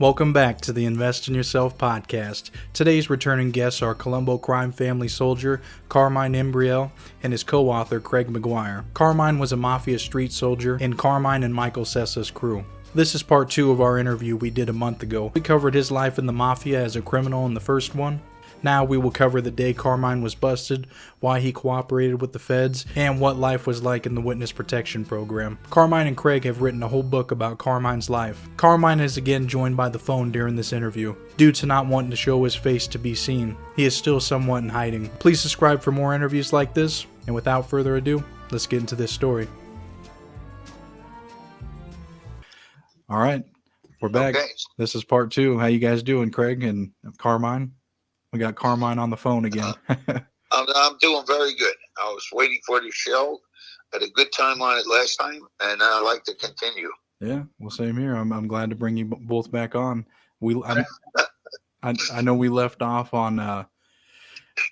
Welcome back to the Invest in Yourself podcast. Today's returning guests are Colombo crime family soldier Carmine Imbriale and his co-author Craig McGuire. Carmine was a Mafia street soldier in Carmine and Michael Sessa's crew. This is part 2 of our interview we did a month ago. We covered his life in the Mafia as a criminal in the first one. Now we will cover the day Carmine was busted, why he cooperated with the feds, and what life was like in the witness protection program. Carmine and Craig have written a whole book about Carmine's life. Carmine is again joined by the phone during this interview. Due to not wanting to show his face to be seen, he is still somewhat in hiding. Please subscribe for more interviews like this, and without further ado, let's get into this story. All right, we're back. Okay. This is part 2. How you guys doing, Craig and Carmine? We got Carmine on the phone again. I'm doing very good. I was waiting for the show. Had a good time on it last time, and I'd like to continue. Yeah, well, same here. I'm glad to bring you both back on. I know we left off on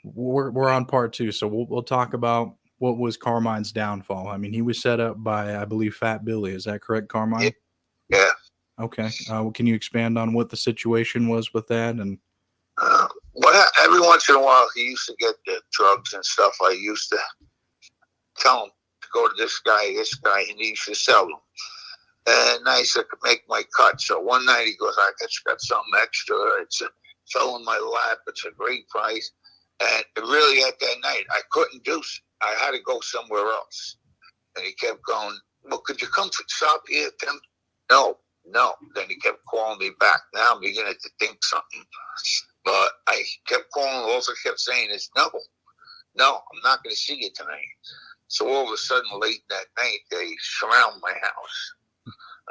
we're on part 2, so we'll talk about what was Carmine's downfall. I mean, he was set up by, I believe, Fat Billy. Is that correct, Carmine? Yeah. Okay. Can you expand on what the situation was with that? And every once in a while, he used to get the drugs and stuff. I used to tell him to go to this guy, and he used to sell them. And I used to make my cut. So one night he goes, I just got something extra. It's fell in my lap. It's a great price. And really at that night, I couldn't do it. I had to go somewhere else. And he kept going, well, could you come to shop here, Tim? No. Then he kept calling me back. Now I'm beginning to think something. But I kept calling, also kept saying is no, I'm not going to see you tonight. So all of a sudden, late that night, they surround my house.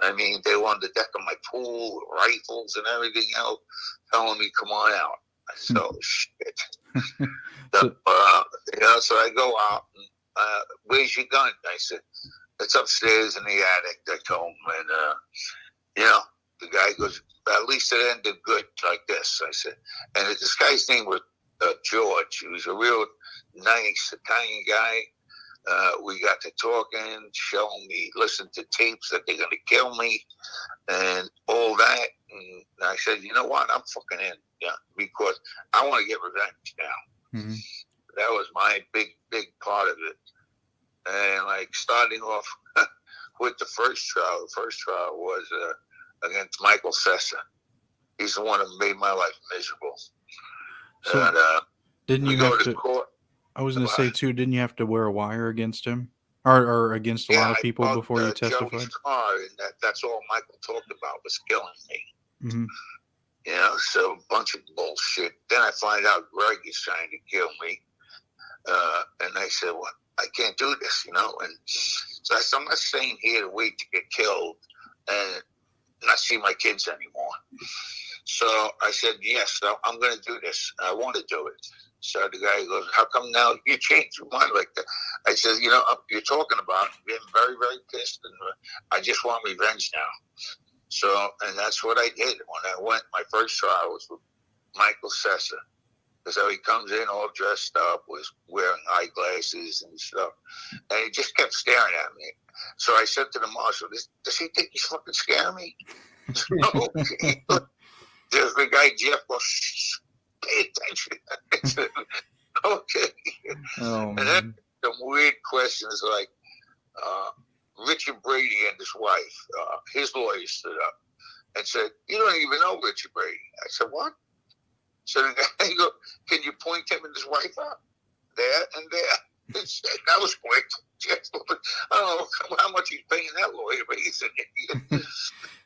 I mean, they were on the deck of my pool, rifles and everything else, telling me, come on out. I said, oh, shit. So I go out, and, where's your gun? I said, it's upstairs in the attic, I told him. And, the guy goes, at least it ended good like this. I said, and this guy's name was George. He was a real nice Italian guy. We got to talking, showing me, listen to tapes that they're going to kill me and all that. And I said, you know what? I'm fucking in, because I want to get revenge now. Mm-hmm. That was my big part of it. And like starting off with the first trial. The first trial was against Michael Sessa. He's the one who made my life miserable. So and, didn't you go have to court? I was going to say too, didn't you have to wear a wire against him or against a lot of people before you testified? Joey's car, and that's all Michael talked about was killing me. Mm-hmm. So a bunch of bullshit. Then I find out Greg is trying to kill me. And I said, well, I can't do this, And so I said, I'm not staying here to wait to get killed and not see my kids anymore. So I said, yes, I'm going to do this. I want to do it. So the guy goes, how come now you changed your mind like that? I said, you're talking about getting very, very pissed, and I just want revenge now. So, and that's what I did. When I went, my first trial was with Michael Sessa. So he comes in all dressed up, was wearing eyeglasses and stuff. And he just kept staring at me. So I said to the marshal, does he think he's fucking scaring me? No. There's the guy, Jeff, goes, pay attention. I said, okay. Oh, and then some weird questions like Richard Brady and his wife, his lawyer stood up and said, you don't even know Richard Brady. I said, what? So the guy goes, can you point him and his wife out? There and there. That was quick. I don't know how much he's paying that lawyer, but he's an idiot.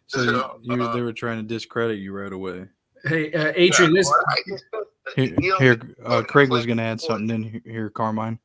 So they were trying to discredit you right away. Hey, Adrian, Craig was going to add something in here, Carmine.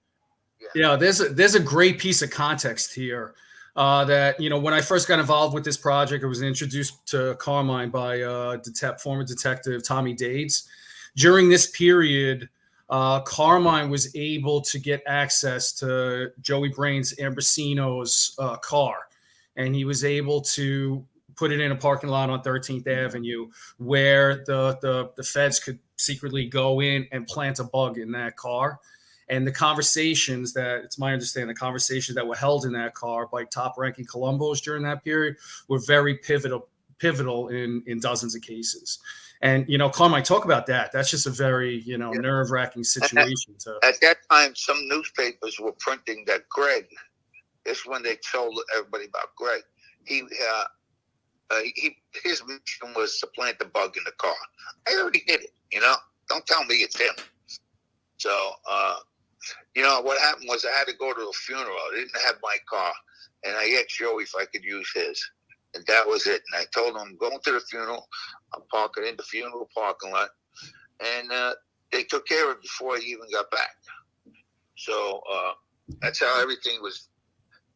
Yeah, there's a great piece of context here that, when I first got involved with this project, I was introduced to Carmine by former detective Tommy Dades. During this period, Carmine was able to get access to Joey Brains Ambrosino's car, and he was able to put it in a parking lot on 13th Avenue where the feds could secretly go in and plant a bug in that car. And the conversations it's my understanding, the conversations that were held in that car by top-ranking Colombos during that period were very pivotal pivotal in dozens of cases. And, Carmine, talk about that. That's just a very, nerve-wracking situation. At that time, some newspapers were printing that Greg, this is when they told everybody about Greg. His mission was to plant the bug in the car. I already did it, Don't tell me it's him. So, what happened was I had to go to a funeral. I didn't have my car. And I asked Joey if I could use his. And that was it. And I told him, I'm going to the funeral. I'm parking in the funeral parking lot. And they took care of it before I even got back. So that's how everything was.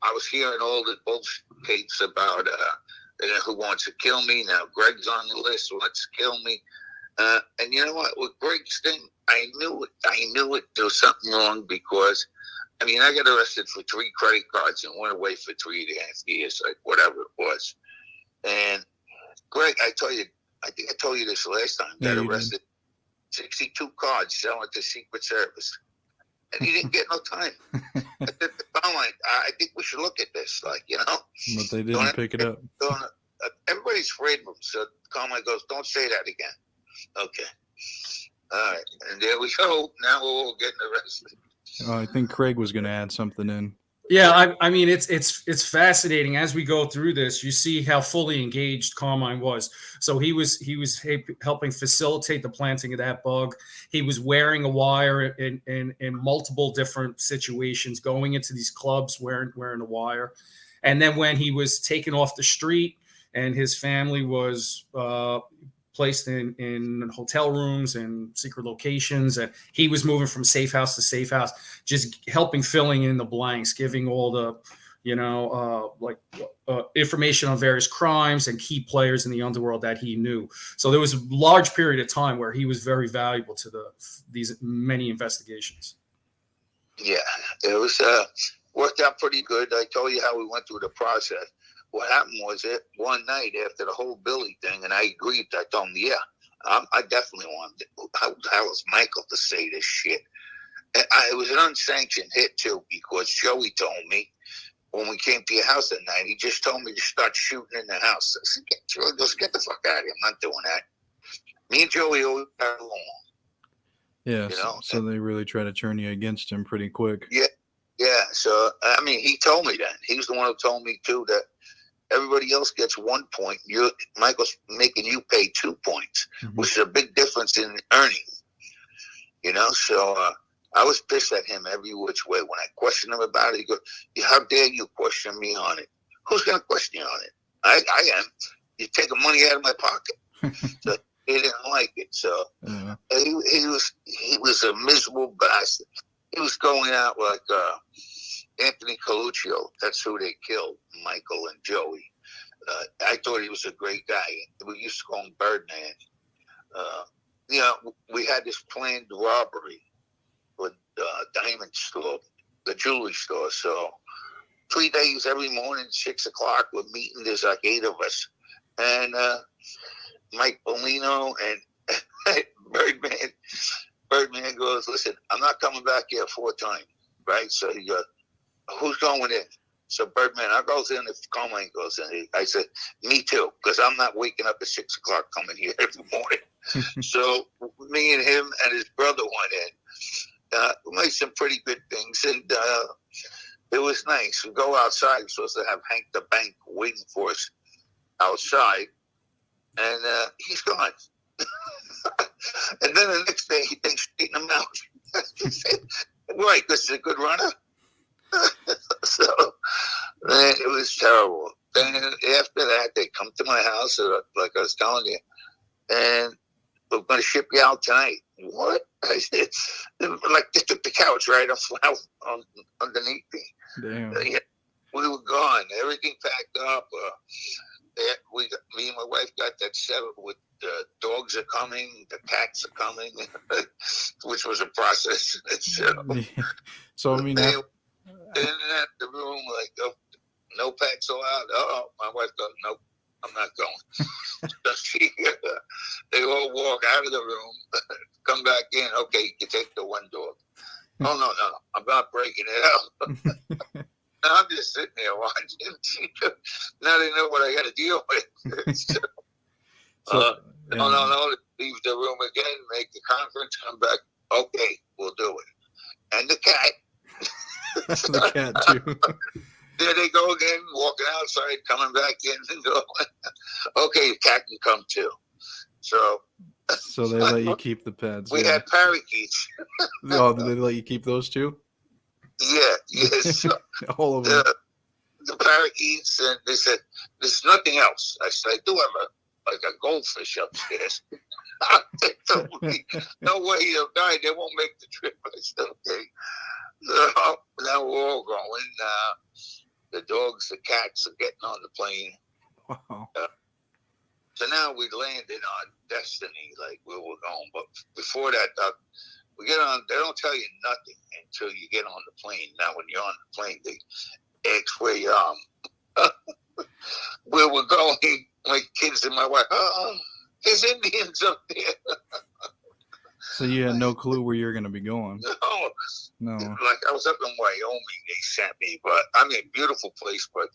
I was hearing all the bullshit about who wants to kill me. Now Greg's on the list, wants to kill me. And you know what? With Greg's thing, I knew it. There was something wrong because, I got arrested for 3 credit cards and went away for 3.5 years, like whatever it was. And Greg, I think I told you this last time, got arrested 62 cards selling to Secret Service. And he didn't get no time. I said, I think we should look at this, But they didn't pick it up. Everybody's afraid of him. So Carmine goes, don't say that again. Okay. All right. And there we go. Now we're all getting arrested. I think Craig was going to add something in. Yeah, it's fascinating as we go through this. You see how fully engaged Carmine was. So he was helping facilitate the planting of that bug. He was wearing a wire in multiple different situations, going into these clubs wearing a wire. And then when he was taken off the street and his family was placed in hotel rooms and secret locations, and he was moving from safe house to safe house, just helping filling in the blanks, giving all the information on various crimes and key players in the underworld that he knew. So there was a large period of time where he was very valuable to these many investigations. Yeah, it was worked out pretty good. I told you how we went through the process. What happened was one night after the whole Billy thing, and I agreed. I told him, I definitely wanted it. How the hell is Michael to say this shit? And it was an unsanctioned hit, too, because Joey told me when we came to your house that night, he just told me to start shooting in the house. I said, get the fuck out of here. I'm not doing that. Me and Joey always got along. Yeah, so they really try to turn you against him pretty quick. Yeah. So, he told me that. He was the one who told me, too, that everybody else gets 1 point. Michael's making you pay 2 points, which is a big difference in earning. So I was pissed at him every which way. When I questioned him about it, he goes, how dare you question me on it? Who's going to question you on it? I am. You're taking money out of my pocket. So he didn't like it. So he was a miserable bastard. He was going out like Anthony Coluccio. That's who they killed, Michael and Joey. I thought he was a great guy. We used to call him Birdman. We had this planned robbery with Diamond Store, the jewelry store. So 3 days every morning, 6 o'clock, we're meeting. There's like 8 of us. And Mike Bolino and Birdman goes, listen, I'm not coming back here 4 times, right? So he goes, who's going in? So Birdman, I goes in if Carmine goes in. I said, me too, because I'm not waking up at 6 o'clock coming here every morning. So me and him and his brother went in. We made some pretty good things, and it was nice. We go outside. We're supposed to have Hank the Bank waiting for us outside, and he's gone. And then the next day, they straighten him out. Right, because he's a good runner. So, man, it was terrible. Then after that, they come to my house, like I was telling you, and we're going to ship you out tonight. What? I said, like, they took the couch right off underneath me. Damn. We were gone. Everything packed up. Me and my wife got that settled with the dogs are coming, the cats are coming, which was a process. So, I mean, in the room, like, oh, no pets allowed. My wife goes, nope, I'm not going. So they all walk out of the room, come back in. Okay, you can take the one dog. Oh, no, I'm not breaking it out. I'm just sitting there watching. Now they know what I got to deal with. No. Leave the room again, make the conference, come back. Okay, we'll do it. And the cat. The cat too. There they go again, walking outside, coming back in and going. Okay, the cat can come too. So they let you keep the pets. We had parakeets. Oh, did they let you keep those too? Yeah, yes. All of them. The parakeets, and they said, there's nothing else. I said, I do have a goldfish upstairs. They told me, no way, you'll die. They won't make the trip. I said, okay. So now we're all going. The dogs, the cats are getting on the plane. Wow. So now we landed on destiny, like where we're going. But before that, we get on. They don't tell you nothing until you get on the plane. Now, when you're on the plane, they ask where we're going. My kids and my wife. There's Indians up there. So you had no clue where you're going to be going? No. Like I was up in Wyoming, they sent me, but I mean, beautiful place. But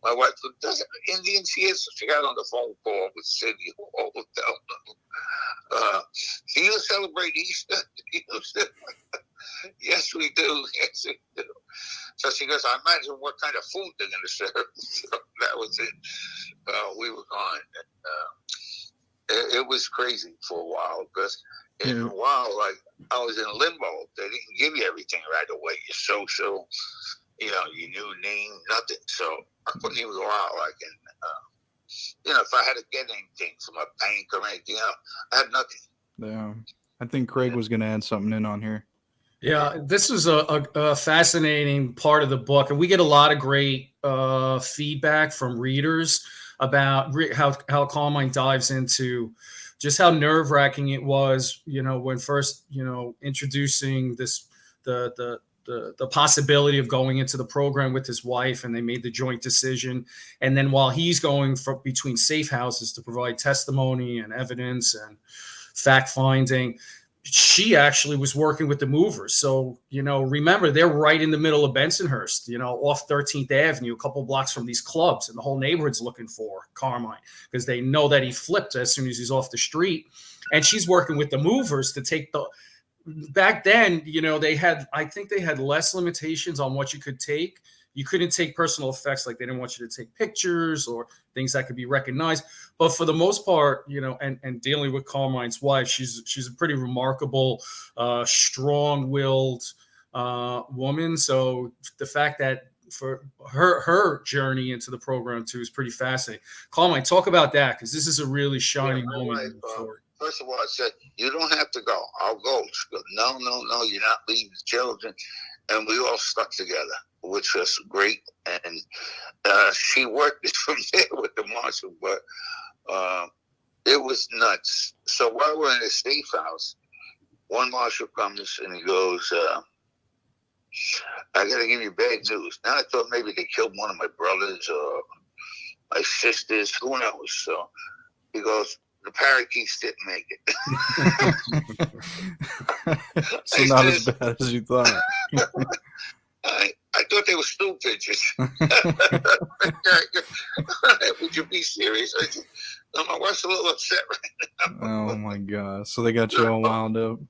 my wife said, "Doesn't Indians here?" So she got on the phone call with City Hall. Do you celebrate Easter? Yes, we do. Yes, we do. So she goes, I imagine what kind of food they're going to serve. So that was it. We were gone. It was crazy for a while because in a while, like I was in limbo. They didn't give you everything right away. Your social, your new name, nothing. So I couldn't even go out. If I had to get anything from a bank or anything else, I had nothing. Yeah, I think Craig was going to add something in on here. Yeah, this was a fascinating part of the book, and we get a lot of great feedback from readers about how Carmine dives into just how nerve-wracking it was, when first, introducing the possibility of going into the program with his wife, and they made the joint decision. And then while he's going between safe houses to provide testimony and evidence and fact-finding, she actually was working with the movers. So, remember, they're right in the middle of Bensonhurst, off 13th Avenue, a couple blocks from these clubs, and the whole neighborhood's looking for Carmine because they know that he flipped as soon as he's off the street. And she's working with the movers to take back then, I think they had less limitations on what you could take. You couldn't take personal effects, like they didn't want you to take pictures or things that could be recognized. But for the most part, and dealing with Carmine's wife, she's a pretty remarkable, strong-willed woman. So the fact that for her journey into the program too is pretty fascinating. Carmine, talk about that, because this is a really shining moment. First of all, I said, you don't have to go. I'll go. She goes, no, you're not leaving the children. And we all stuck together, which was great. And she worked from there with the marshal, but it was nuts. So while we're in the safe house, one marshal comes and he goes, I got to give you bad news. Now I thought maybe they killed one of my brothers or my sisters, who knows. So he goes, the parakeets didn't make it. So not as bad as you thought. I thought they were stool pigeons. Would you be serious? My wife's a little upset right now. Oh my God. So they got you all wound up.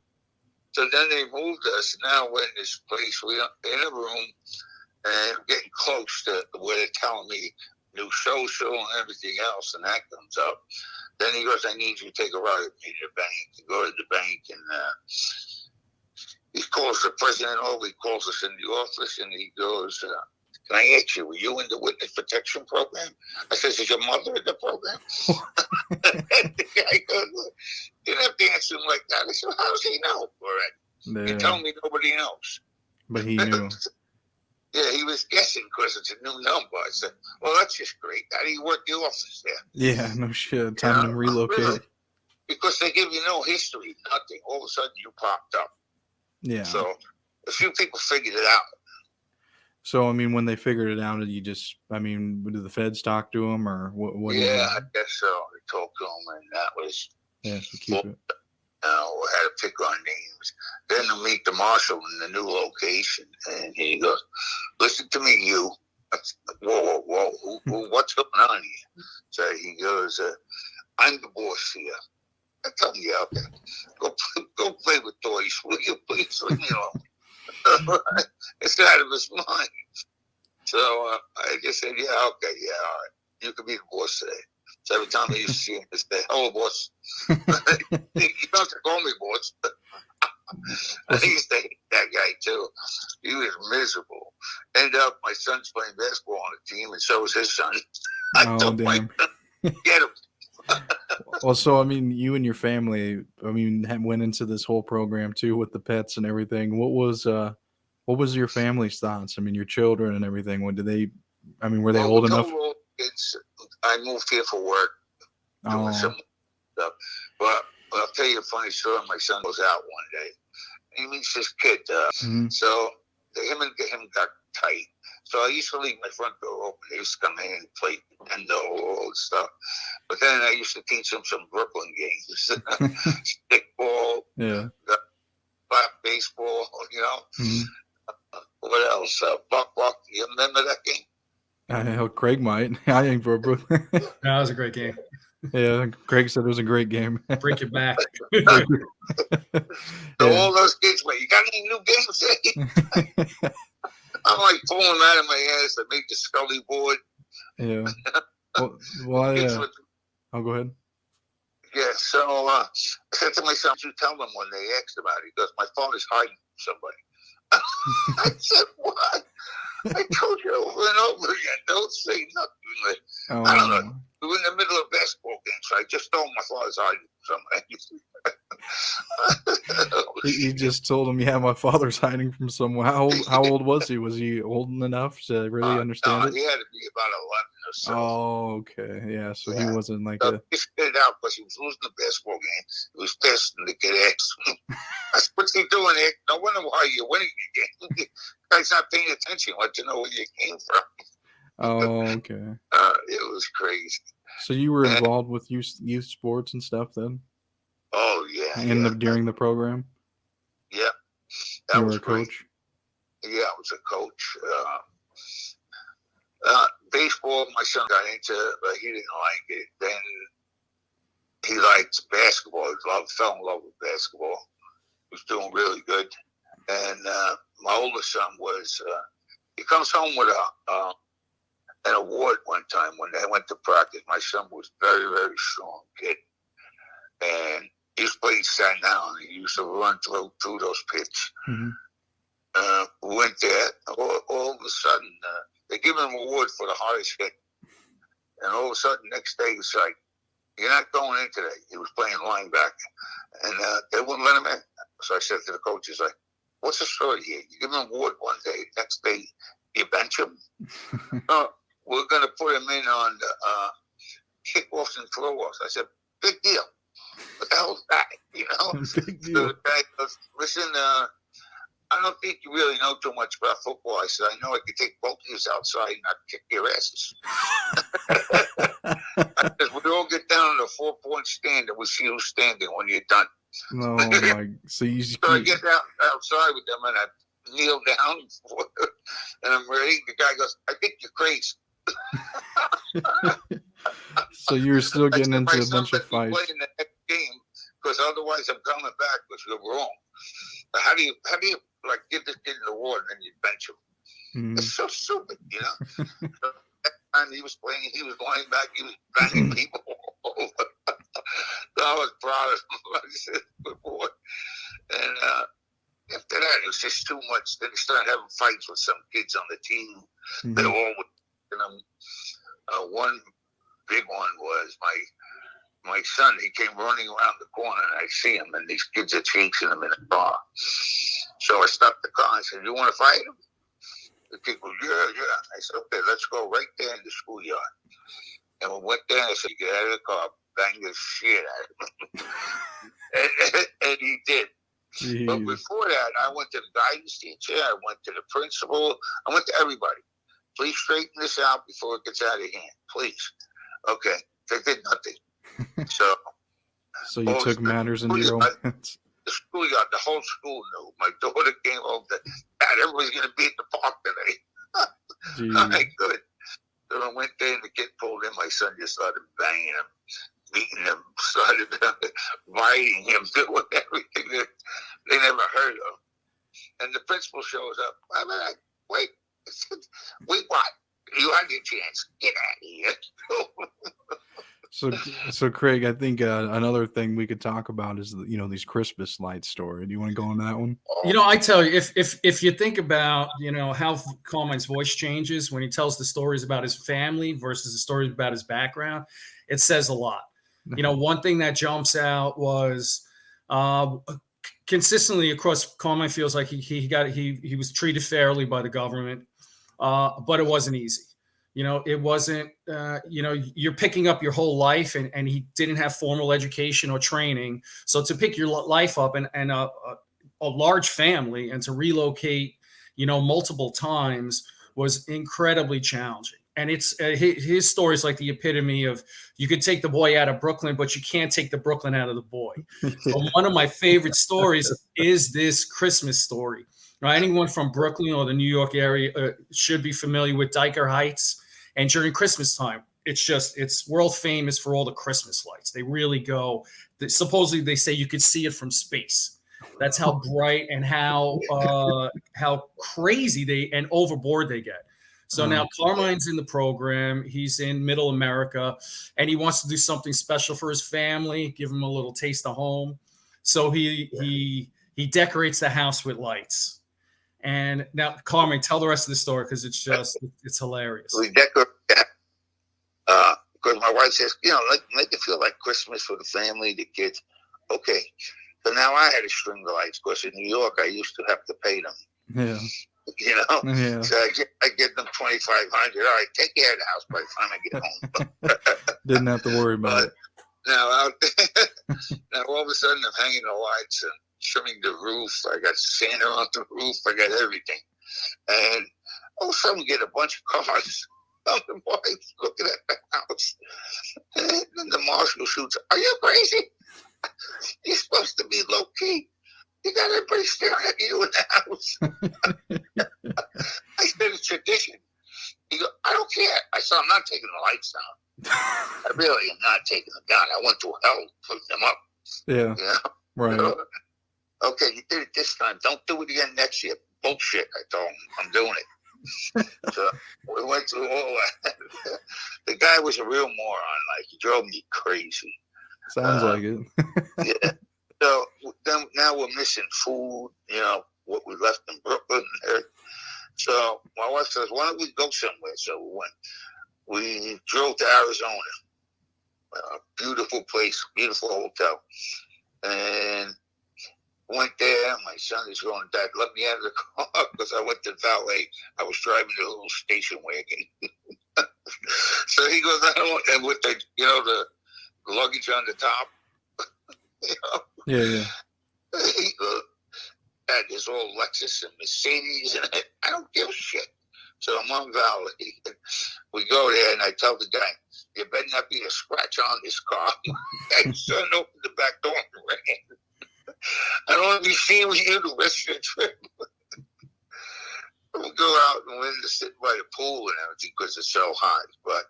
So then they moved us. Now we're in this place. We're in a room and getting close to where they're telling me new social and everything else, and that comes up. Then he goes, I need you to take a ride with me to the bank. To go to the bank, and he calls the president over. He calls us in the office, and he goes, can I ask you, were you in the witness protection program? I says, is your mother in the program? And the guy goes, you didn't have to answer him like that. I said, how does he know already? He told me nobody knows. But he knew. Yeah, he was guessing because it's a new number. I said, well, that's just great. How do you work the office there? Yeah, no shit. Time to relocate. Really? Because they give you no history, nothing. All of a sudden, you popped up. Yeah. So a few people figured it out. So, I mean, when they figured it out, did the feds talk to him or what? Yeah, I guess so. They talked to him, and that was... Yeah, keep it. We had to pick our names. Then to meet the marshal in the new location, and he goes, listen to me, you. I said, whoa, what's going on here? So he goes, I'm the boss here. I tell him, yeah, okay. Go play with toys, will you please leave me alone? It's out of his mind. So I just said, yeah, okay, yeah, all right. You can be the boss today. So every time I used to see him, I say, hello, boss. You don't have to call me boss. I used to hate that guy, too. He was miserable. Ended up, my son's playing basketball on the team, and so was his son. I told my son, get him. Well, so, I mean, you and your family, I mean, went into this whole program, too, with the pets and everything. What was your family's thoughts? I mean, your children and everything. When did they, I mean, were they old enough? I moved here for work, doing some stuff. But I'll tell you a funny story. My son goes out one day. He meets this kid. So him and him got tight. So I used to leave my front door open. They used to come in and play Nintendo, all this stuff. But then I used to teach them some Brooklyn games. Stickball, black baseball, you know. What else? Buck. You remember that game? I know Craig might. I ain't for Brooklyn. That was a great game. Yeah, Craig said it was a great game. Break your back. So all those kids went, you got any new games? I'm like pulling them out of my ass. I make the Scully board. Yeah. I'll go ahead. Yeah, so I said to my son, you tell them when they asked about it. He goes, my father's hiding from somebody. I said, what? I told you over and over again, don't say nothing. I don't know. We were in the middle of basketball games, so I just told my father's hiding from somebody. He just told him, yeah, my father's hiding from someone. How old was he? Was he old enough to really understand it? He had to be about 11 or so. Oh, okay. Yeah, so he wasn't like he spit it out because he was losing the basketball game. He was pissed, and the kid asked him, what's he doing here? No wonder why you're winning the game. Guy's not paying attention. Want to know where you came from. Oh, okay. It was crazy. So you were involved with youth sports and stuff then? Oh, yeah. During the program? Yeah. You were a coach? Yeah, I was a coach. Baseball, my son got into, but he didn't like it. Then he liked basketball. He fell in love with basketball. He was doing really good. And my oldest son he comes home with an award one time when they went to practice. My son was very, very strong kid. And he was playing Staten Island. He used to run through those pits. We went there. All of a sudden, they give him an award for the hardest hit. And all of a sudden, next day, it's like, you're not going in today. He was playing linebacker. And they wouldn't let him in. So I said to the coaches, like, what's the story here? You give him an award one day, next day, you bench him? We're going to put him in on the kickoffs and throw-offs. I said, big deal. What the hell is that? You know? Big deal. So the guy goes, listen, I don't think you really know too much about football. I said, I know I could take both of you outside and I'd kick your asses. I said, we all get down on the 4-point stand and we'll see who's standing when you're done. No, my. So I get outside with them and I kneel down and I'm ready. The guy goes, I think you're crazy. So you're still getting into a bunch of fights. Playing the next game because otherwise I'm coming back because you're wrong. But how do you like give this kid an award and then you bench him? It's so stupid, you know. So that time he was playing, he was lying back, he was banging people all over. So I was proud of him. Like I said before. And after that, it was just too much. Then he started having fights with some kids on the team. They were all with him. One big one was my son. He came running around the corner, and I see him, and these kids are chasing him in a car. So I stopped the car and said, "You want to fight him?" The kid goes, "Yeah." I said, "Okay, let's go right there in the schoolyard." And we went there, and I said, "Get out of the car, bang the shit out of him." and he did. Jeez. But before that, I went to the guidance teacher, I went to the principal, I went to everybody. Please straighten this out before it gets out of hand, please. Okay, they did nothing. So you took matters into your own hands. The schoolyard, the whole school knew. My daughter came home that, Dad, everybody's going to be at the park today. All right, good. So I went there and the kid pulled in. My son just started banging him, beating him, started biting him, doing everything that they never heard of. And the principal shows up. I'm like, wait, what? You had your chance. Get out of here. So Craig, I think another thing we could talk about is these Christmas lights story. Do you want to go on that one? I tell you, if you think about how Carmine's voice changes when he tells the stories about his family versus the stories about his background, it says a lot. One thing that jumps out was consistently across Carmine feels like he was treated fairly by the government, but it wasn't easy. It wasn't, you're picking up your whole life and he didn't have formal education or training. So to pick your life up and a large family and to relocate, multiple times was incredibly challenging. And it's his story is like the epitome of you could take the boy out of Brooklyn, but you can't take the Brooklyn out of the boy. So one of my favorite stories is this Christmas story. Now, anyone from Brooklyn or the New York area should be familiar with Diker Heights. And during Christmas time, it's world famous for all the Christmas lights. They really go. Supposedly, they say you could see it from space. That's how bright and how crazy and overboard they get. So now Carmine's in the program. He's in Middle America, and he wants to do something special for his family, give him a little taste of home. So he decorates the house with lights. And now, Carmine, tell the rest of the story because it's hilarious. We decorate that because my wife says, make it feel like Christmas for the family, the kids. Okay. So now I had to string the lights because in New York, I used to have to pay them. Yeah. Yeah. So I give them $2,500. All right, take care of the house by the time I get home. Didn't have to worry about it. Now, out there, now all of a sudden I'm hanging the lights and trimming the roof. I got Santa on the roof. I got everything. And all of a sudden we get a bunch of cars. The boys looking at the house. And then the marshal shoots. Are you crazy? You're supposed to be low key. You got everybody staring at you in the house. I said it's tradition. He goes, I don't care. I said, I'm not taking the lights down. I really am not taking them down. I went to hell putting them up. Yeah. Right. Okay, you did it this time. Don't do it again next year. Bullshit, I told him. I'm doing it. So we went through all that. The guy was a real moron. Like, he drove me crazy. Sounds like it. Yeah. So then now we're missing food, what we left in Brooklyn. So my wife says, why don't we go somewhere? So we went. We drove to Arizona. Beautiful place, beautiful hotel. And went there. My son is going, Dad, let me out of the car because I went to valet. I was driving a little station wagon. So he goes, I don't want, and with the, the luggage on the top. Yeah. He goes, Dad, there's all Lexus and Mercedes, and I don't give a shit. So I'm on valet. We go there, and I tell the guy, there better not be a scratch on this car. My son opened the back door and ran. I don't want to be seen with you the rest of the trip. We go out and we're to sit by the pool and everything because it's so hot. But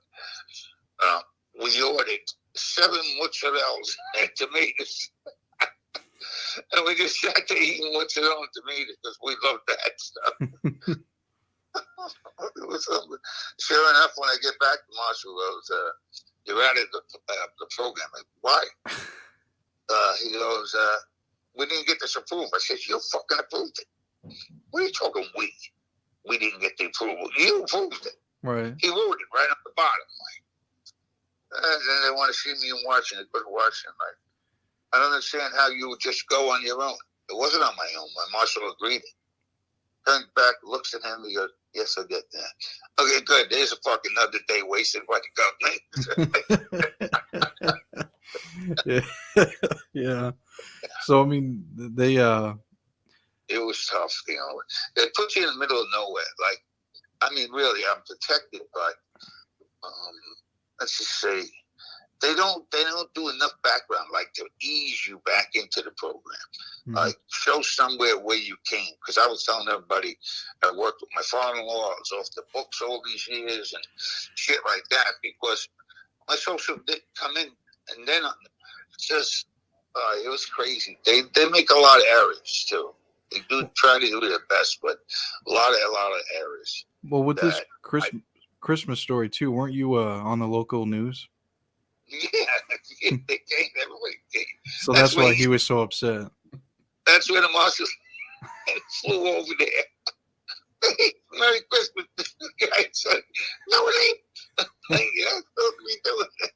we ordered 7 mozzarellas and tomatoes. And we just sat there eating mozzarella and tomatoes because we love that stuff. It was sure enough, when I get back to Marshall, goes, you're out of the program. Like, why? He goes, we didn't get this approved. I said, you fucking approved it. What are you talking we? We didn't get the approval. You approved it. Right. He wrote it right on the bottom. Like, and then they want to see me watching it, but watching. Like, I don't understand how you would just go on your own. It wasn't on my own. My marshal agreed. Turns back, looks at him, he goes, yes, I'll get that. Okay, good. There's a fucking another day wasted by the government. Yeah. So, I mean, they... It was tough, They put you in the middle of nowhere. Like, I mean, really, I'm protected, but let's just say they don't do enough background, like to ease you back into the program. Like show somewhere where you came. Because I was telling everybody I worked with my father-in-law. I was off the books all these years and shit like that because my social didn't come in. And then just it was crazy. They make a lot of errors too. They do try to do their best, but a lot of errors. Well, with this Christmas story too, weren't you on the local news? Yeah, they came. Everybody came. So that's why he was so upset. That's where the marshals flew over there. Hey, Merry Christmas. The guy said, "No, it ain't." Yeah, I'm supposed to be doing it.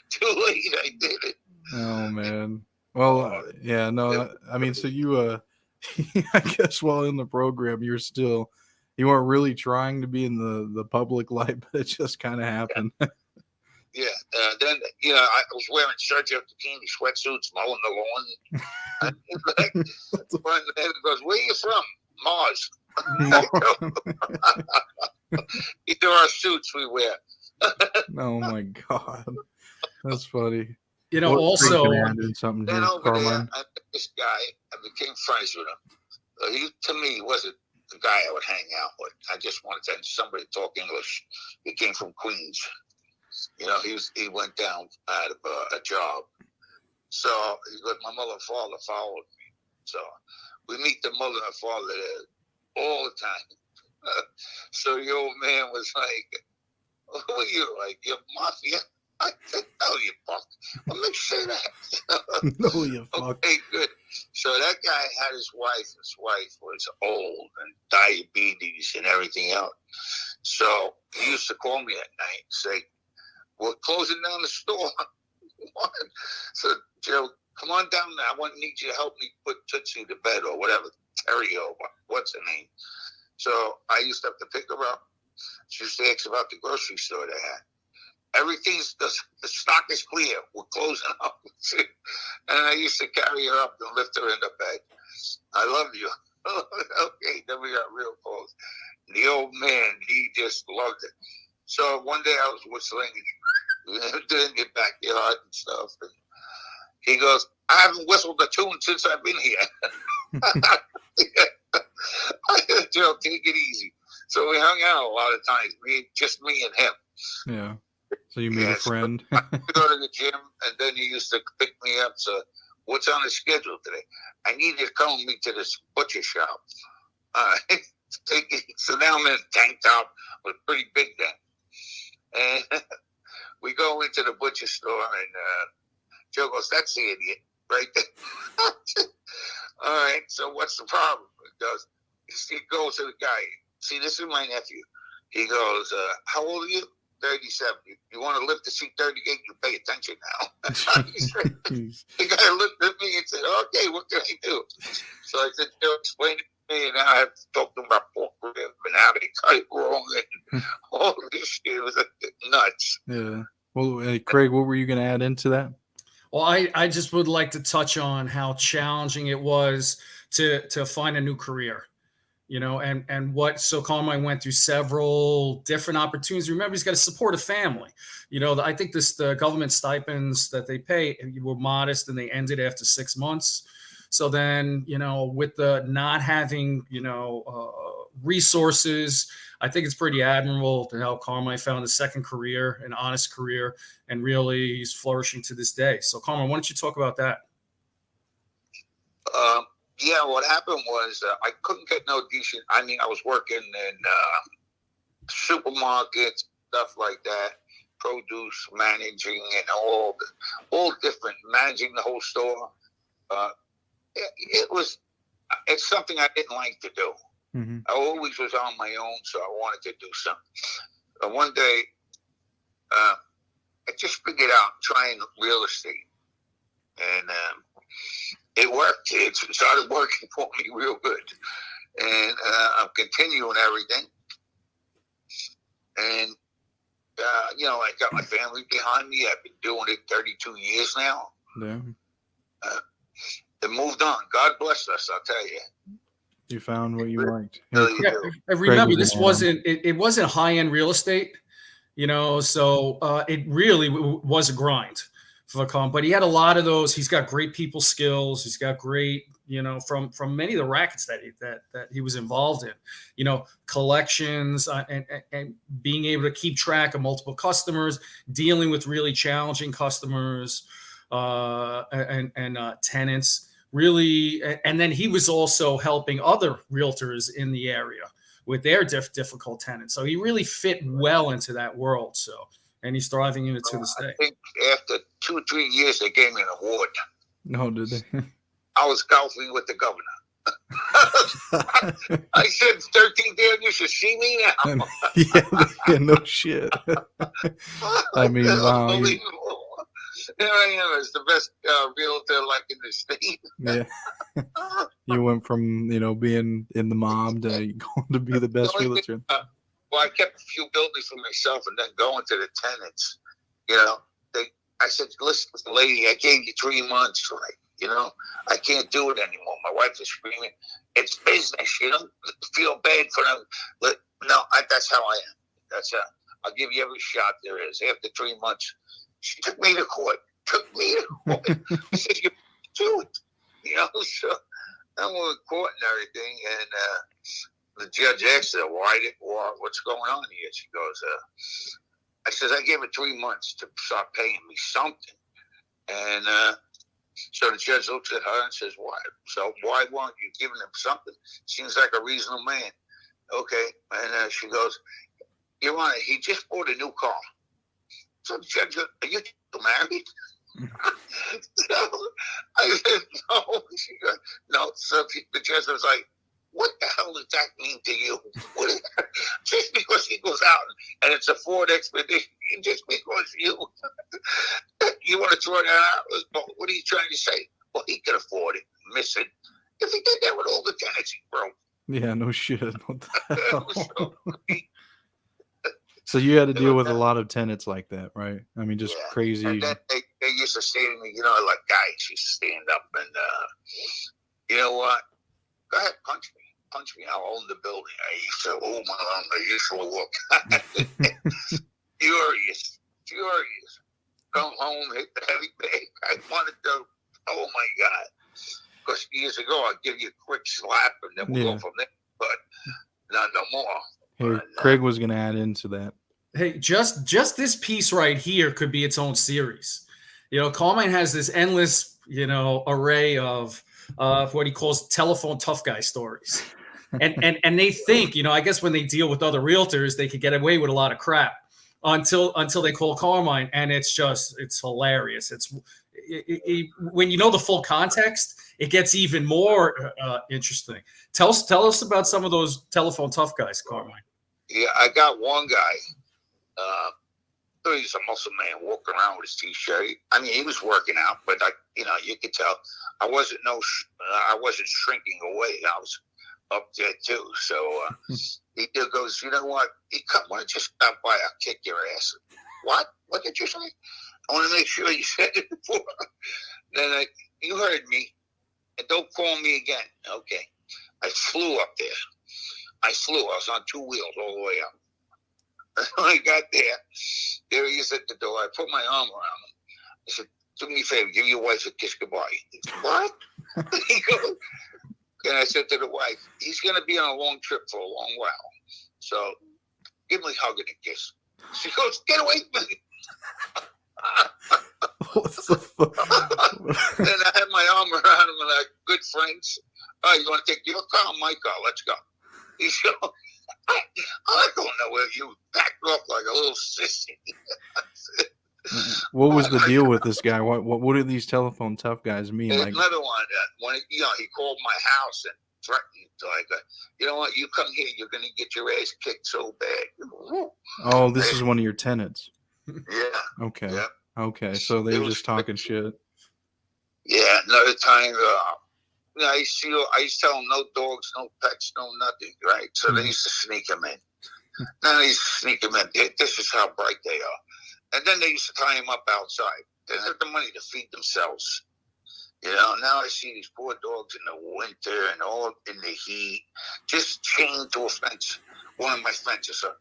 Too late, I did it. Oh man. Well, yeah, no. I mean, so you, I guess, while in the program, you weren't really trying to be in the public light, but it just kind of happened. Yeah. Then I was wearing Sergio Tacchini sweatsuits, mowing the lawn. And one man goes, "Where you from?" Mars. These are our suits we wear. Oh my God, that's funny. Also, something then here, over Carmine. there, I met this guy. I became friends with him. He, to me, wasn't the guy I would hang out with. I just wanted somebody to talk English. He came from Queens. He went down out of a job. So my mother and father followed me. So we meet the mother and father there all the time. So the old man was like, "Who are you? Like, you're Mafia?" I said, "No, you fuck." Let me say that. No, you fuck. Okay, good. So that guy had his wife. His wife was old and diabetes and everything else. So he used to call me at night and say, "We're closing down the store." So, Joe, come on down there. I need you to help me put Tootsie to bed or whatever. Terry or what's her name. So I used to have to pick her up. She used to ask about the grocery store they had. Everything's, the stock is clear. We're closing up. And I used to carry her up and lift her in the bed. "I love you." Okay, then we got real close. The old man, he just loved it. So one day I was whistling in the backyard and stuff. And he goes, "I haven't whistled a tune since I've been here." I said, "Joe, take it easy." So we hung out a lot of times, just me and him. Yeah. So you made a friend. I used to go to the gym, and then he used to pick me up. So, "What's on the schedule today?" "I need you to come with me to this butcher shop." So now I'm in a tank top. It was pretty big then. And we go into the butcher store, and Joe goes, "That's the idiot right there." "All right, so what's the problem?" He goes to the guy, "See, this is my nephew." He goes, "How old are you?" 37. You want to live to see 38, you pay attention now. The guy looked at me and said, "Okay, what can I do?" So I said, "Joe, explain it to me." And now I have to talk to him about pork rib and how they cut it wrong and all this shit. It was nuts. Yeah. Well, Craig, what were you going to add into that? Well, I just would like to touch on how challenging it was to find a new career. So Carmine went through several different opportunities. Remember, he's got to support a family. I think the government stipends that they pay were modest, and they ended after 6 months. So then, with the not having, resources, I think it's pretty admirable to how Carmine found a second career, an honest career, and really he's flourishing to this day. So Carmine, why don't you talk about that? Yeah, what happened was I couldn't get no decent. I mean, I was working in supermarkets, stuff like that, produce managing, and all different, managing the whole store. It's something I didn't like to do. Mm-hmm. I always was on my own, so I wanted to do something. One day, I just figured out trying real estate, and it worked. It started working for me real good. And I'm continuing everything. And, I got my family behind me. I've been doing it 32 years now. Yeah. It moved on. God bless us, I'll tell you. You found what you liked. Yeah, I remember this wasn't high-end real estate. So it really was a grind for Colombo. But he had a lot of those. He's got great people skills. He's got great, from many of the rackets that he was involved in, collections and being able to keep track of multiple customers, dealing with really challenging customers and tenants. Really, and then he was also helping other realtors in the area with their difficult tenants. So he really fit well into that world. So, and he's thriving in it to this day. I think after 2-3 years, they gave me an award. No, did they? I was golfing with the governor. I said, 13th Avenue, you should see me now. Yeah, no shit. I mean, wow. Unbelievable. Here I am as the best realtor in the state. Yeah. You went from, being in the mob to going to be the best realtor. Well, I kept a few buildings for myself and then going to the tenants. I said, listen, lady, I gave you 3 months. I can't do it anymore. My wife is screaming. It's business. You don't feel bad for them. But no, that's how I am. I'll give you every shot there is. After 3 months, she took me to court. She said, you do it. So I'm in court and everything. And the judge asked her, what's going on here? She goes, I says, I gave her 3 months to start paying me something. And so the judge looks at her and says, why? So why weren't you giving him something? Seems like a reasonable man. Okay. And she goes, Your Honor, he just bought a new car. So the judge goes, are you married? So I said, no. She goes, no. So the judge was like, what the hell does that mean to you? Just because he goes out and it's a Ford Expedition, just because you want to throw that out, what are you trying to say? Well, he could afford it, miss it. If he did that with all the tenants, he broke. Yeah, no shit. What the hell? So you had to deal with a lot of tenants like that, right? I mean, just crazy. And then they used to say to me, like guys used to stand up and, you know what? Go ahead, punch me. I'll own the building. I used to, I used to look furious. Come home, hit the heavy bag. I wanted to, oh my God. Because years ago, I'd give you a quick slap and then we'll go from there. But not no more. Hey, Craig was going to add into that. Hey, just this piece right here could be its own series. Carmine has this endless, array of what he calls telephone tough guy stories. And they think, I guess when they deal with other realtors, they could get away with a lot of crap until they call Carmine, and it's hilarious. When you know the full context, it gets even more interesting. Tell us about some of those telephone tough guys, Carmine. Yeah, I got one guy. He's a muscle man walking around with his t-shirt. I mean, he was working out, but you could tell I wasn't shrinking away. I was up there too. So he goes, you know what? Why don't you stop by? I'll kick your ass. What? What did you say? I want to make sure you said it before. Then you heard me, and don't call me again. Okay. I flew up there. I was on 2 wheels all the way up. When I got there he is at the door. I put my arm around him. I said, do me a favor, give your wife a kiss goodbye. He said, what? He goes, and I said to the wife, he's going to be on a long trip for a long while. So give me a hug and a kiss. She goes, get away from me. What the fuck? Then I had my arm around him and like, good friends. Oh, you want to take your car? My car. Let's go. He said, I don't know where you backed off like a little sissy. What was the deal with this guy? What do these telephone tough guys mean? There's another one that when he called my house and threatened you know what? You come here, you're gonna get your ass kicked so bad. Oh, this is one of your tenants. Yeah. Okay. Yeah. Okay. So they were just talking shit. Yeah. Another time, I used to tell them no dogs, no pets, no nothing, right? So they used to sneak them in. Then they used to sneak them in. This is how bright they are. And then they used to tie them up outside. They didn't have the money to feed themselves. Now I see these poor dogs in the winter and all in the heat, just chained to a fence, one of my fences. So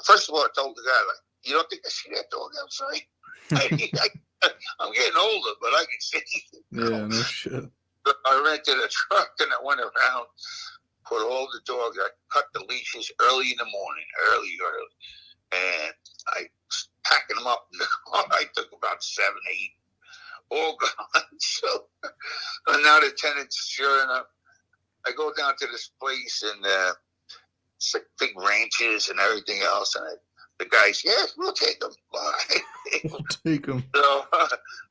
first of all, I told the guy, You don't think I see that dog outside? I'm getting older, but I can see. Yeah, no shit. I rented a truck and I went around, put all the dogs. I cut the leashes early in the morning, early, and I was packing them up. I took about 7, 8, all gone. So and now the tenants, sure enough, I go down to this place and it's like big ranches and everything else, and the guys, yes, we'll take them. We'll take them. So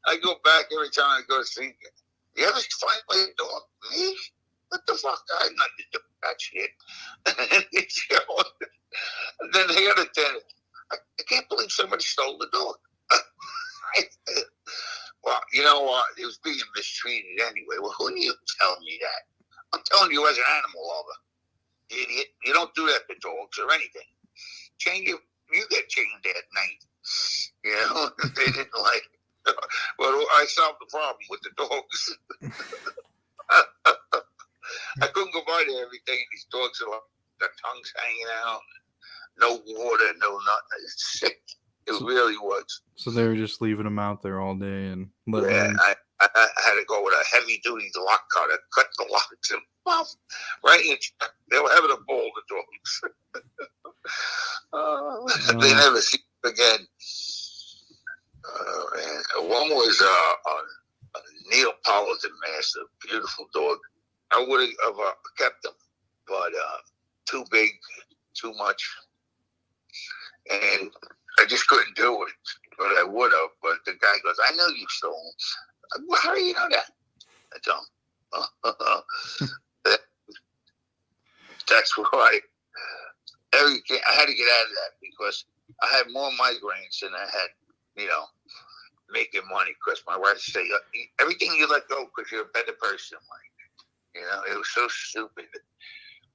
I go back every time I go see. You ever find my dog? Me? What the fuck? I not do that shit. And then the other tenant, I can't believe somebody stole the dog. Well, you know what? It was being mistreated anyway. Well, who knew tell me that? I'm telling you as an animal lover, idiot. You don't do that to dogs or anything. You get chained at night. You know, they didn't like it. Well, I solved the problem with the dogs. I couldn't go by there every day. These dogs are like, their tongues hanging out. No water, no nothing. It's sick. It really was. So they were just leaving them out there all day and letting them... I had to go with a heavy-duty lock cutter, cut the locks and right in the... They were having a ball, the dogs. They never see it again. And one was a Neapolitan Mastiff, beautiful dog. I would have kept him, but too big, too much. And I just couldn't do it, but I would have. But the guy goes, I know you stole him. Well, how do you know that? I tell him. That's why everything, I had to get out of that because I had more migraines than I had, making money. Because my wife said, everything you let go because you're a better person. It was so stupid.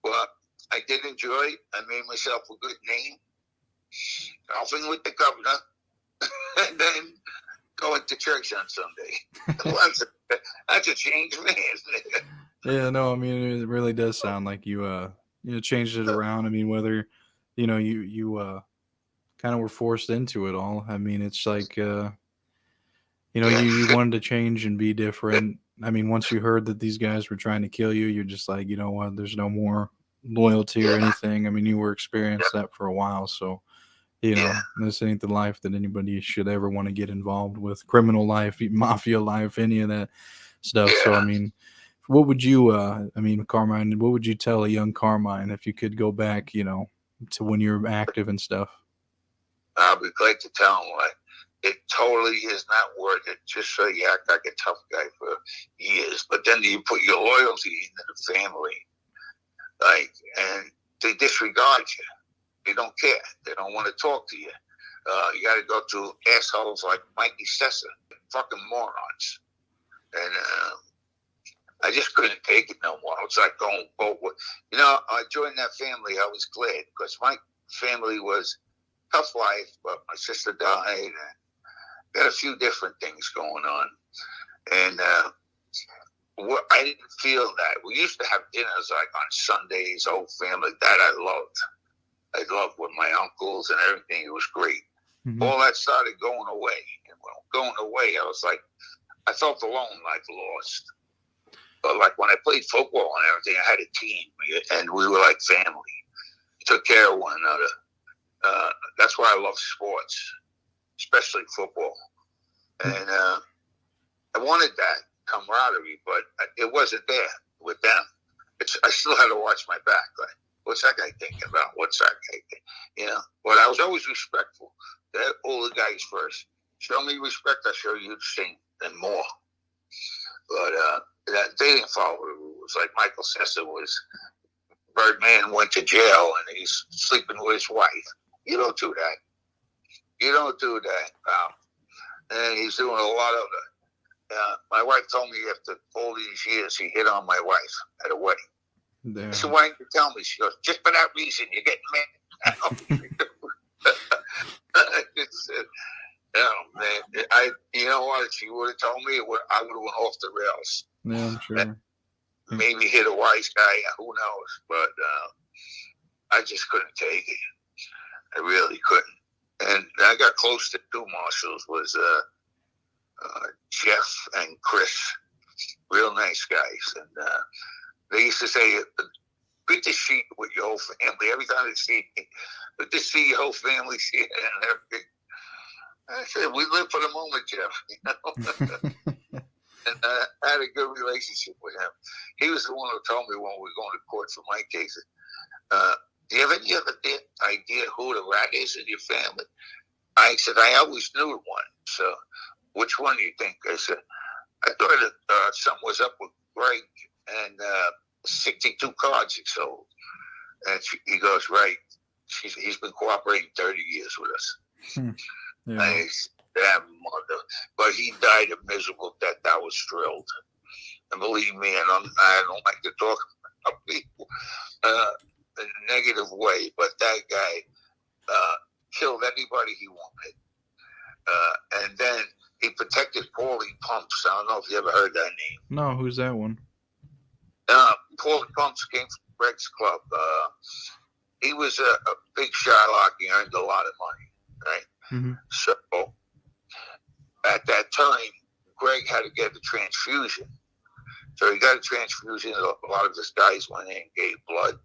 Well, I did enjoy it. I made myself a good name. Golfing with the governor. And then going to church on Sunday. That's a changed man, isn't it? Yeah, no, I mean, it really does sound like you changed it around. I mean, whether, you kind of were forced into it all. I mean, it's like, you wanted to change and be different. I mean, once you heard that these guys were trying to kill you, you're just like, you know what, there's no more loyalty or anything. I mean, you were experienced that for a while, so, this ain't the life that anybody should ever want to get involved with. Criminal life, mafia life, any of that stuff. So, I mean, what would you, Carmine, what would you tell a young Carmine if you could go back, to when you were active and stuff? I'll be glad to tell him it totally is not worth it just so you act like a tough guy for years. But then you put your loyalty into the family, and they disregard you. They don't care. They don't want to talk to you. You got to go to assholes like Mikey Sessa, fucking morons. And I just couldn't take it no more. It was like going both ways. I joined that family. I was glad because my family was tough life, but my sister died and got a few different things going on. And I didn't feel that. We used to have dinners like on Sundays, old family. That I loved. I loved with my uncles and everything. It was great. Mm-hmm. All that started going away. And when going away, I was like, I felt alone, like lost. But like when I played football and everything, I had a team, and we were like family. We took care of one another. That's why I love sports, especially football. And I wanted that camaraderie, but it wasn't there with them. I still had to watch my back. Like, what's that guy thinking about? What's that guy thinking? But I was always respectful. All the guys first. Show me respect, I show you the same and more. But they didn't follow the rules. Like Michael Sessa Birdman went to jail and he's sleeping with his wife. You don't do that. You don't do that, pal. And he's doing a lot of it. My wife told me after all these years he hit on my wife at a wedding. Damn. I said, why didn't you tell me? She goes, just for that reason, you're getting mad. Man, you know what? If she would have told me, I would have went off the rails. Yeah, I'm sure. Maybe hit a wise guy, who knows? But I just couldn't take it. I really couldn't. And I got close to two marshals, was Jeff and Chris, real nice guys. And they used to say, good to see you with your whole family. Every time they see me, good to see your whole family. And everything. I said, we live for the moment, Jeff. You know? And I had a good relationship with him. He was the one who told me when we were going to court for my cases, do you have any other idea who the rat is in your family? I said, I always knew one. So which one do you think? I said, I thought that something was up with Greg and 62 cards he sold. And he goes, right. He's been cooperating 30 years with us. Yeah. I said, that mother. But he died a miserable death. I was thrilled. And believe me, and I don't like to talk about people in a negative way, but that guy killed anybody he wanted. And then he protected Paulie Pumps. I don't know if you ever heard that name. No, who's that one? Paulie Pumps came from Greg's club. He was a big Shylock. He earned a lot of money, right? Mm-hmm. So at that time, Greg had to get a transfusion. So he got a transfusion. A lot of his guys went in and gave blood.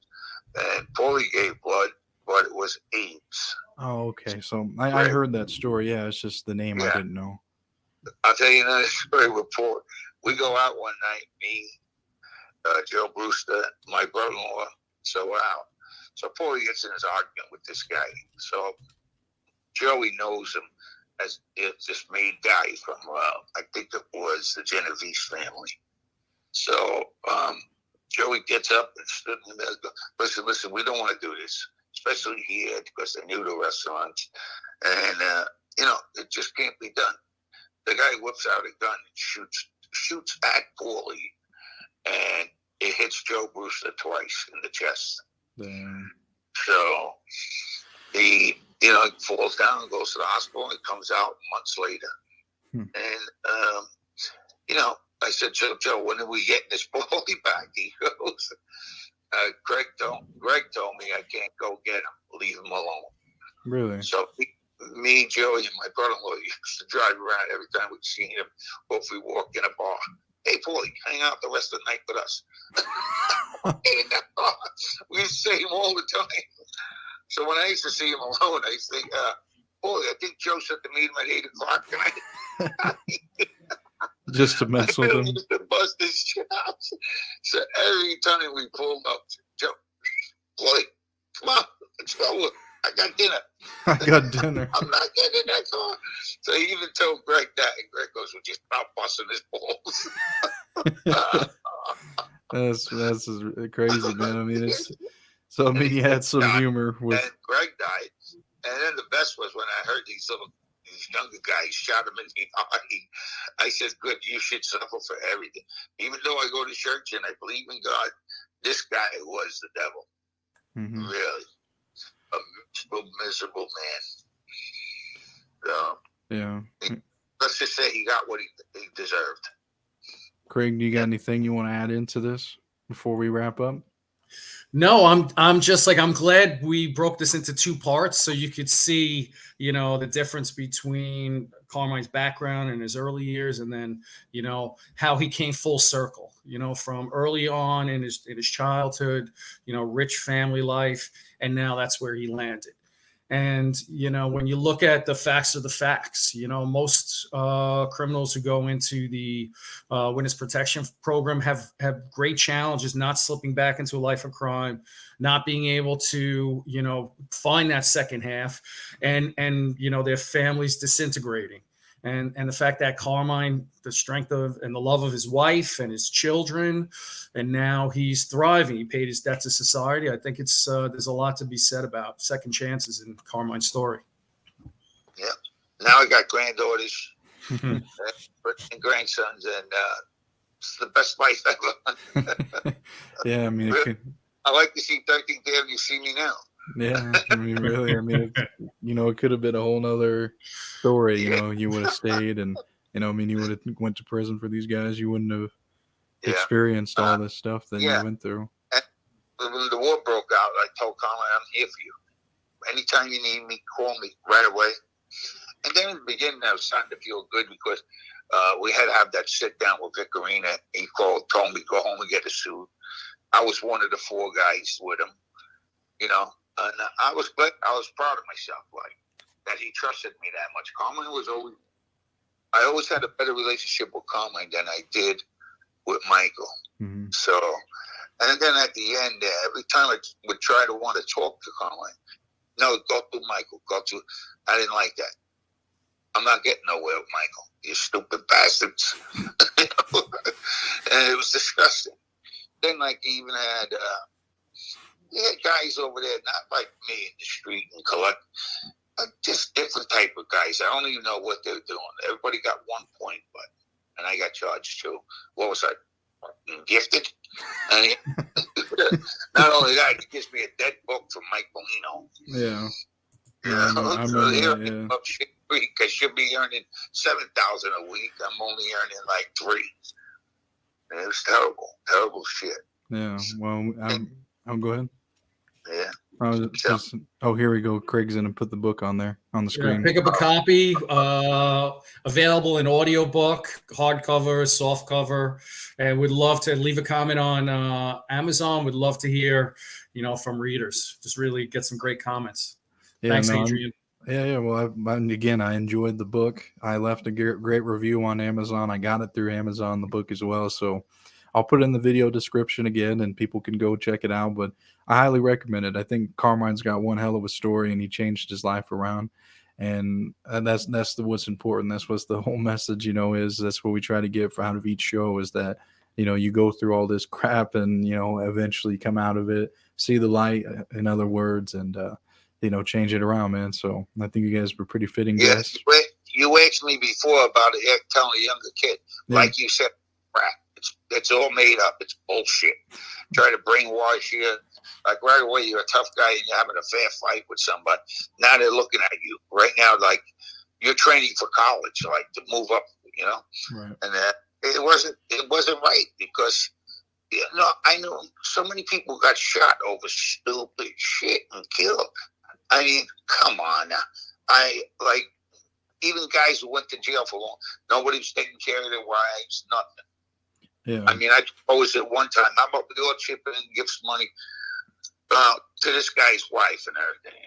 And Paulie gave blood, but it was AIDS. Oh, okay. So I heard that story. Yeah, it's just the name I didn't know. I'll tell you another story with Paul. We go out one night, me, Joe Brewster, my brother-in-law, so we're out. So Paulie gets in his argument with this guy. So Joey knows him as this maid guy from, I think it was the Genovese family. So Joey gets up and stood in the middle. Listen, we don't want to do this, especially here because they knew the restaurants. And, it just can't be done. The guy whips out a gun and shoots at Paulie, and it hits Joe Brewster twice in the chest. Damn. So he falls down and goes to the hospital, and he comes out months later. And, I said, Joe, when are we getting this Paulie back? He goes, Greg told me I can't go get him. Leave him alone. Really? So me, Joey, and my brother-in-law used to drive around every time we'd see him, or if we walked in a bar. Hey, Paulie, hang out the rest of the night with us. We used to say him all the time. So when I used to see him alone, I used to think, Paulie, I think Joe said to meet him at 8 o'clock tonight. Just to mess with him. Just to bust his chops. So every time we pulled up, Joe, Paulie, come on, let's go. I got dinner. I got dinner. I'm not getting in that car. So he even told Greg that, and Greg goes, "We're just not busting his balls." That's crazy, man. I mean, he had some humor with. And Greg died, and then the best was when I heard these younger guys shot him in the eye. I said, "Good, you should suffer for everything." Even though I go to church and I believe in God, this guy was the devil. Mm-hmm. Really. A miserable man. So, yeah. Let's just say he got what he deserved. Craig, do you got anything you want to add into this before we wrap up? No, I'm just like, I'm glad we broke this into two parts so you could see, the difference between Carmine's background and his early years, and then, how he came full circle, from early on in his childhood, rich family life, and now that's where he landed. And, when you look at the facts of the facts, most criminals who go into the witness protection program have great challenges not slipping back into a life of crime, not being able to, find that second half, and their families disintegrating. And the fact that Carmine, the strength of and the love of his wife and his children, and now he's thriving. He paid his debt to society. I think it's there's a lot to be said about second chances in Carmine's story. Yeah. Now I got granddaughters and grandsons, and it's the best life ever. Yeah, I mean, I like to see 13th Avenue see me now. Yeah, I mean, really, it could have been a whole nother story. You would have stayed, and you would have went to prison for these guys. You wouldn't have experienced all this stuff that you went through. And when the war broke out, I told Carmine, "I'm here for you." anytime you need me, call me right away. And then in the beginning, I was starting to feel good because we had to have that sit down with Vic Arena. He told me to go home and get a suit. I was one of the 4 guys with him, and I was proud of myself, like that he trusted me that much. I always had a better relationship with Carmine than I did with Michael. Mm-hmm. So, and then at the end, every time I would try to want to talk to Carmine, no, go to Michael, I didn't like that. I'm not getting nowhere with Michael. You stupid bastards. And it was disgusting. Then, like, he even had guys over there, not like me in the street and collect, just different type of guys. I don't even know what they're doing. Everybody got 1 point, and I got charged too. What was I? Gifted? Not only that, he gives me a dead book from Mike Bellino. Yeah. I remember that, shit because she'll be earning $7,000 a week. I'm only earning like $3,000. And it was terrible shit. Yeah. Well, I'll go ahead. Yeah. Here we go. Craig's gonna put the book on there on the screen. Pick up a copy. Available in audiobook, hardcover, softcover, and would love to leave a comment on Amazon. Would love to hear, from readers. Just really get some great comments. Thanks, Adrian. Yeah. Well, I enjoyed the book. I left a great review on Amazon. I got it through Amazon, the book as well. So I'll put it in the video description again, and people can go check it out. But I highly recommend it. I think Carmine's got one hell of a story, and he changed his life around. And that's what's important. That's what's the whole message, is that's what we try to get out of each show is that, you go through all this crap and, eventually come out of it, see the light, in other words, and, change it around, man. So I think you guys were pretty fitting guests. You asked me before about it, telling a younger kid, like you said, crap. It's all made up. It's bullshit. Try to brainwash you. Like right away, you're a tough guy and you're having a fair fight with somebody. Now they're looking at you. Right now, like you're training for college, like to move up, Right. And it wasn't right because, I know so many people got shot over stupid shit and killed. I mean, come on now. Even guys who went to jail for long, nobody was taking care of their wives, nothing. Yeah. I mean, I proposed at one time, how about we all chip in and give some money to this guy's wife and everything.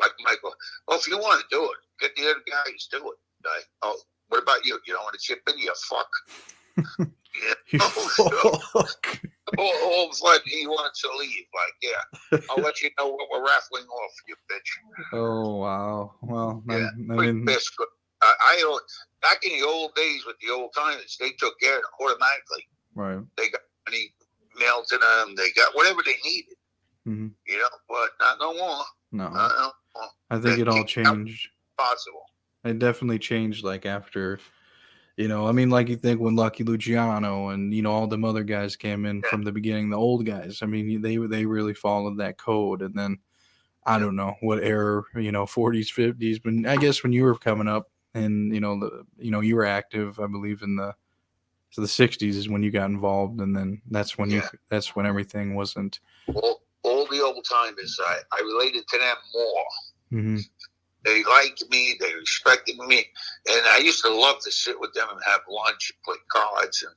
Like Michael, well, if you want to do it, get the other guys to do it. Like, what about you? You don't want to chip in? You fuck. Fuck. All of a sudden, he wants to leave. Like, I'll let you know what we're raffling off, you bitch. Oh, wow. Well, yeah, I back in the old days with the old timers, they took care of it automatically. Right. They got money mailed to them. They got whatever they needed. Mm-hmm. But not no more. No. I think it all changed. Possible. It definitely changed, like, after, like you think when Lucky Luciano and, all them other guys came in from the beginning, the old guys, I mean, they really followed that code. And then, I don't know what era, 40s, 50s, but I guess when you were coming up and, you were active, I believe the 60s is when you got involved. And then that's when everything wasn't. All the old timers, I related to them more. Mm-hmm. They liked me, they respected me, and I used to love to sit with them and have lunch and play cards, and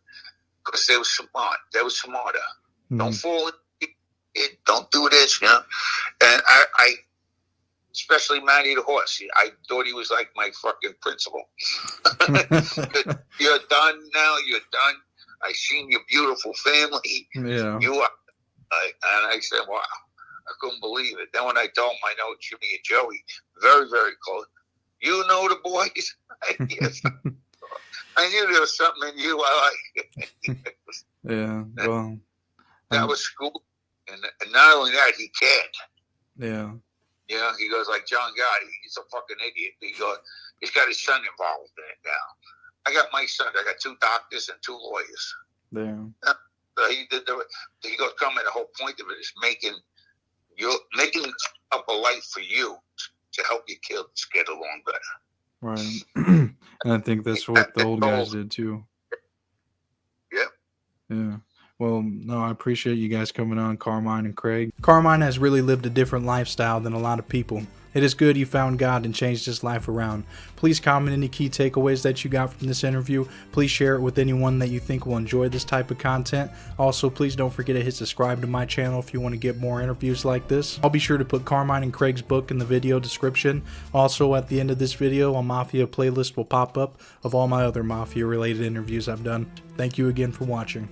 because they were smart, they were smarter. Mm-hmm. Don't fall in it, don't do this, And I especially Matty the horse, I thought he was like my fucking principal. You're done now, you're done. I seen your beautiful family. Yeah. You are. And I said, wow, I couldn't believe it. Then when I told him I know Jimmy and Joey, very, very close. You know the boys? Yes. I knew there was something in you I like. Yeah, well. That was school. And not only that, he cared. Yeah. Yeah, he goes like John Gotti. He's a fucking idiot. He goes, he's got his son involved in it now. I got my son. I got 2 doctors and 2 lawyers. Yeah. He goes, Carmine, the whole point of it is making up a life for you to help your kids get along better. Right. And I think that's what the old guys did too. Yeah. Yeah. Well, no, I appreciate you guys coming on, Carmine and Craig. Carmine has really lived a different lifestyle than a lot of people. It is good he found God and changed his life around. Please comment any key takeaways that you got from this interview. Please share it with anyone that you think will enjoy this type of content. Also, please don't forget to hit subscribe to my channel if you want to get more interviews like this. I'll be sure to put Carmine and Craig's book in the video description. Also, at the end of this video, a Mafia playlist will pop up of all my other Mafia related interviews I've done. Thank you again for watching.